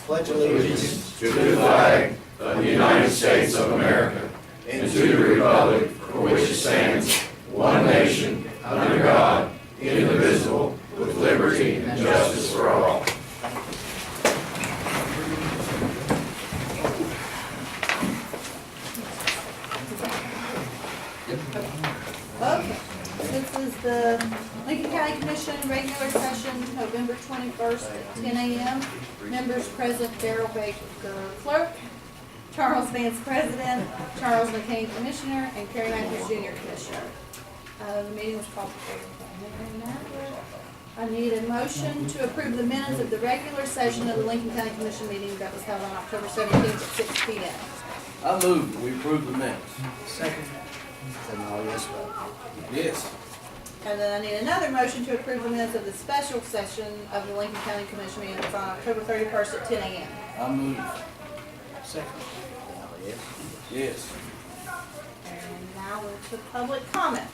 Pledge allegiance to the flag of the United States of America and to the republic for which it stands, one nation, under God, indivisible, with liberty and justice for all. Okay, this is the Lincoln County Commission regular session, November 21st at 10 a.m. Members present, Darrell Baker, clerk, Charles Vance, president, Charles McCain, commissioner, and Kerry Matthews, junior commissioner. The meeting was called before. I need a motion to approve the minutes of the regular session of the Lincoln County Commission meeting that was held on October 17th at 6 p.m. I move that we approve the minutes. Second. Then all yes vote. Yes. And then I need another motion to approve the minutes of the special session of the Lincoln County Commission meeting that's on October 31st at 10 a.m. I move. Second. Then all yes. Yes. And now we're to public comments.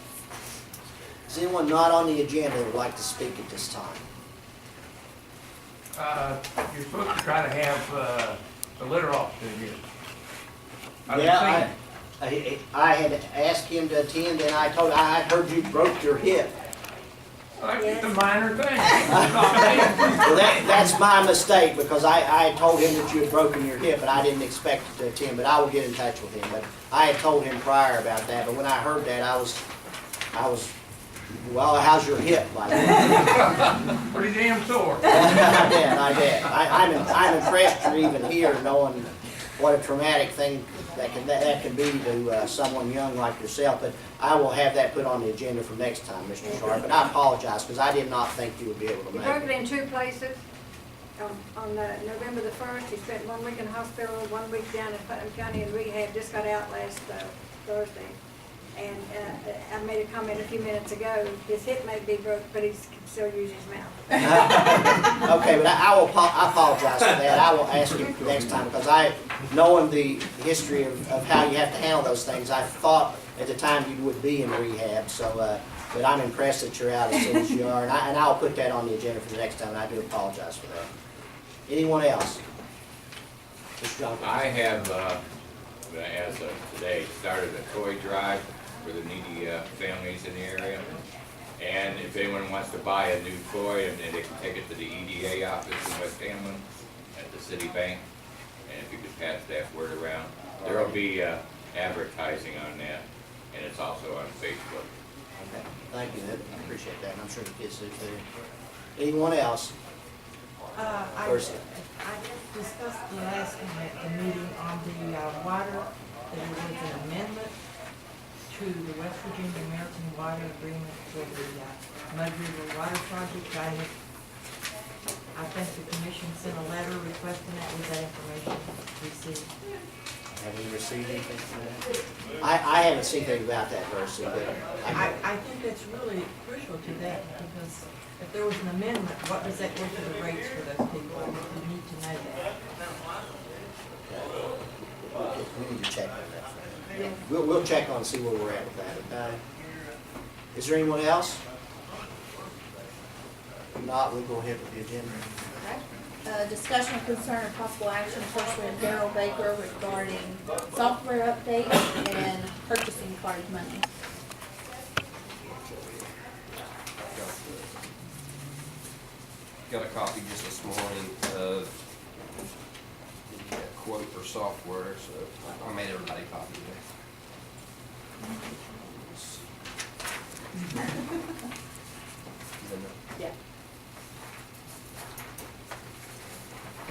Is anyone not on the agenda that would like to speak at this time? You're supposed to try to have the litter officer here. Yeah, I had asked him to attend, and I had heard you broke your hip. It's a minor thing. Well, that's my mistake, because I had told him that you had broken your hip, and I didn't expect to attend, but I will get in touch with him. But I had told him prior about that, but when I heard that, I was, well, how's your hip? Like, Pretty damn sore. I did. I'm impressed you're even here, knowing what a traumatic thing that can be to someone young like yourself. But I will have that put on the agenda for next time, Mr. Sharp. And I apologize, because I did not think you would be able to He make broke it it. in two places. On November the 1st, he spent 1 week in hospital, 1 week down in Putnam County in rehab, just got out last Thursday. And I made a comment a few minutes ago, his hip may be broke, but he can still use his mouth. Okay, but I apologize for that. I will ask you next time, because knowing the history of how you have to handle those things, I thought at the time you would be in rehab. So, but I'm impressed that you're out as soon as you are, and I'll put that on the agenda for the next time. And I do apologize for that. Anyone else? Mr. Johnson? I have, as of today, started a toy drive for the needy families in the area. And if anyone wants to buy a new toy, and they can take it to the EDA office in West Hamlin at the City Bank. And if you could pass that word around. There will be advertising on that, and it's also on Facebook. Okay, thank you. I appreciate that, and I'm sure the kids do too. Anyone else? I discussed the last time at the meeting on the water, there was an amendment to the West Virginia American Water Agreement for the Mud River Water Project. I think the commission sent a letter requesting that with that information received. Have we received anything from that? I haven't seen anything about that, Darcy, but I think that's really crucial to that, because if there was an amendment, what does that do to the rates for those people? We need to know that. we need to check on that. We'll check on and see where we're at with that, okay? Is there anyone else? If not, we'll go ahead with the agenda. Discussion of concern and possible action, first with Darrell Baker regarding software updates and purchasing card money. Got a copy just this morning of the quote for software, so I made everybody a copy of it. Yeah.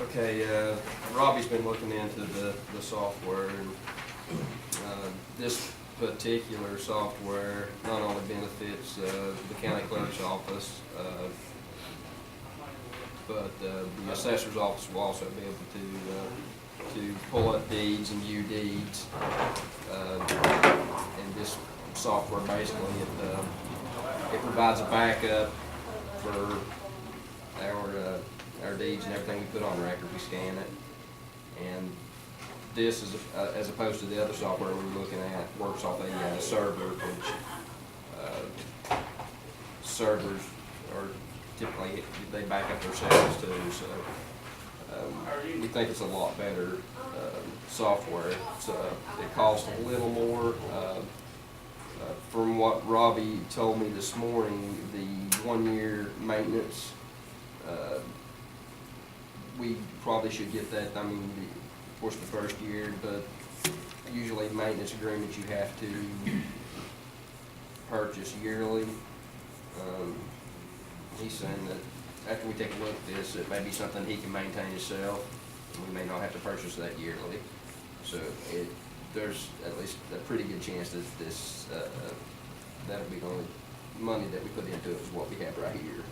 Okay, Robbie's been looking into the software, and this particular software not only benefits the county clerk's office, but the assessor's office will also be able to pull up deeds and view deeds. And this software basically it provides a backup for our deeds and everything we put on record. We scan it, and this is as opposed to the other software we're looking at, works off a server, which servers are typically they back up themselves too. So We think it's a lot better software. It costs a little more. From what Robbie told me this morning, the 1-year maintenance, we probably should get that. I mean, of course, the first year, but usually maintenance agreements you have to purchase yearly. He's saying that after we take a look at this, it may be something he can maintain himself. We may not have to purchase that yearly. So there's at least a pretty good chance that this, that'll be the only money that we put into it is what we have right here.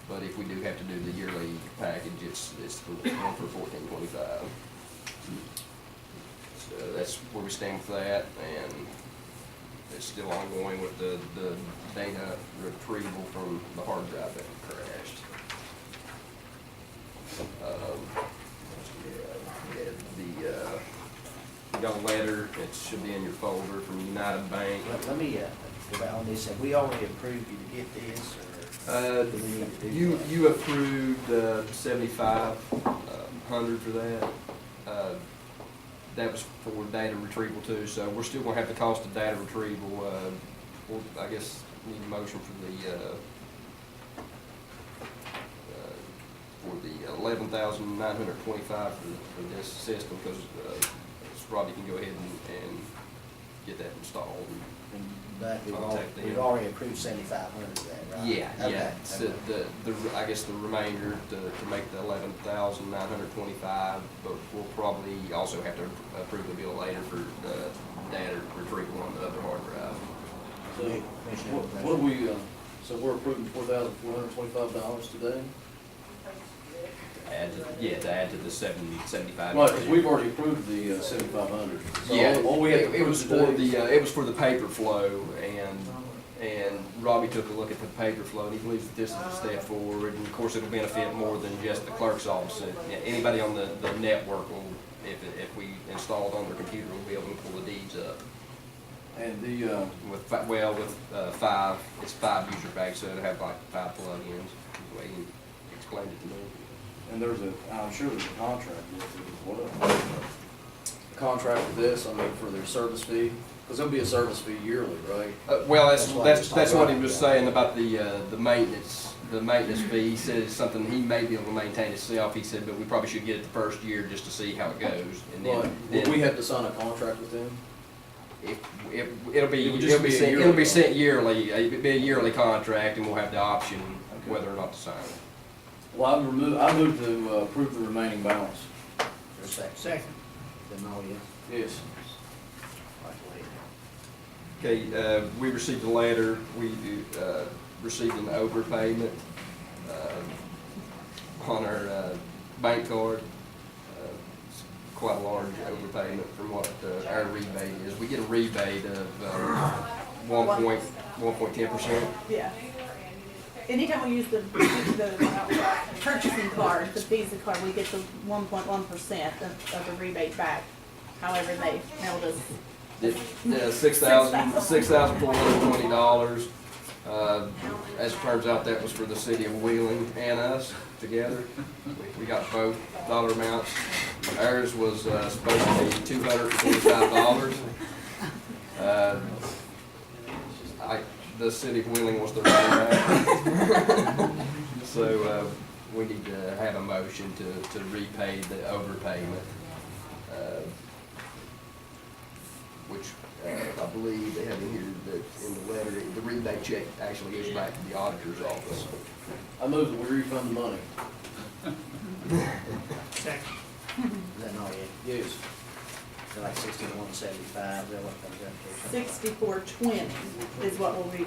But if we do have to do the yearly package, it's one for $14.25. So that's where we stand with that, and it's still ongoing with the data retrieval from the hard drive that crashed. We got a letter, it should be in your folder, from United Bank. Let me, go back on this, have we already approved you to get this, or do we need to do that? You approved $7,500 for that. That was for data retrieval too, so we're still gonna have the cost of data retrieval. I guess need a motion for the $11,925 for this system, because Robbie can go ahead and get that installed. But Contact them. we've already approved 7,500 of that, right? Yeah, Okay, yeah. So okay. I guess the remainder to make the $11,925, but we'll probably also have to approve the bill later for the data retrieval on the other hard drive. So, what do we, so we're approving $4,425 today? To add to the $775. Right, because we've already approved the 7,500. So Yeah, all we have to it was approve for today- it was for the paper flow, and Robbie took a look at the paper flow, and he believes that this is a step forward, and of course it'll benefit more than just the clerk's office. Anybody on the network will, if we install it on their computer, will be able to pull the deeds up. And the, With 5, it's 5 user packs, so it'll have like 5 plugins, the way he explained it to me. and I'm sure there's a contract with it as well. A contract with this, I mean, for their service fee, because there'll be a service fee yearly, right? Well, That's what he was that's what he talking was about. saying about the maintenance fee. He said it's something he may be able to maintain himself. He said, but we probably should get it the first year just to see how it goes, and Right. then Will we have to sign a contract with them? it'll be It would just be a yearly it'll be sent yearly. It'll be a yearly contract, and we'll have the option whether or not to sign it. Well, I move to approve the remaining balance. For a second. Second. Then all yes. Yes. Okay, we received a letter. We received an overpayment on our bank card. It's quite a large overpayment from what our rebate is. We get a rebate of 1.10%. Yeah. Anytime we use the purchasing card, the Visa card, we get the 1.1% of the rebate back. However, they mailed us. $6,420. As it turns out, that was for the city of Wheeling and us together. We got both dollar amounts. Ours was supposed to be $225. The city of Wheeling was the right. So we need to have a motion to repay the overpayment, which I believe they have in here that in the letter, the rebate check actually goes back to the auditor's office. I move that we refund the money. Second. Then all yes. Yes. They're like 6175, then what comes up to? 6420 is what will be,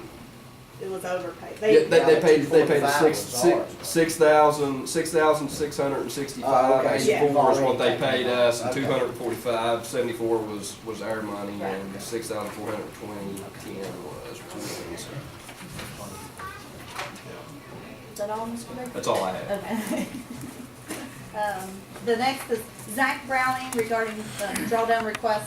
it was overpaid. Yeah, they paid the $245 $6,665. Oh, okay. Yeah. 84 is what they paid us, and Okay. 245. 74 was our money, and 6,420 was. Is that all, Mr. Baker? That's all I have. Okay. The next is Zach Browning regarding drawdown requests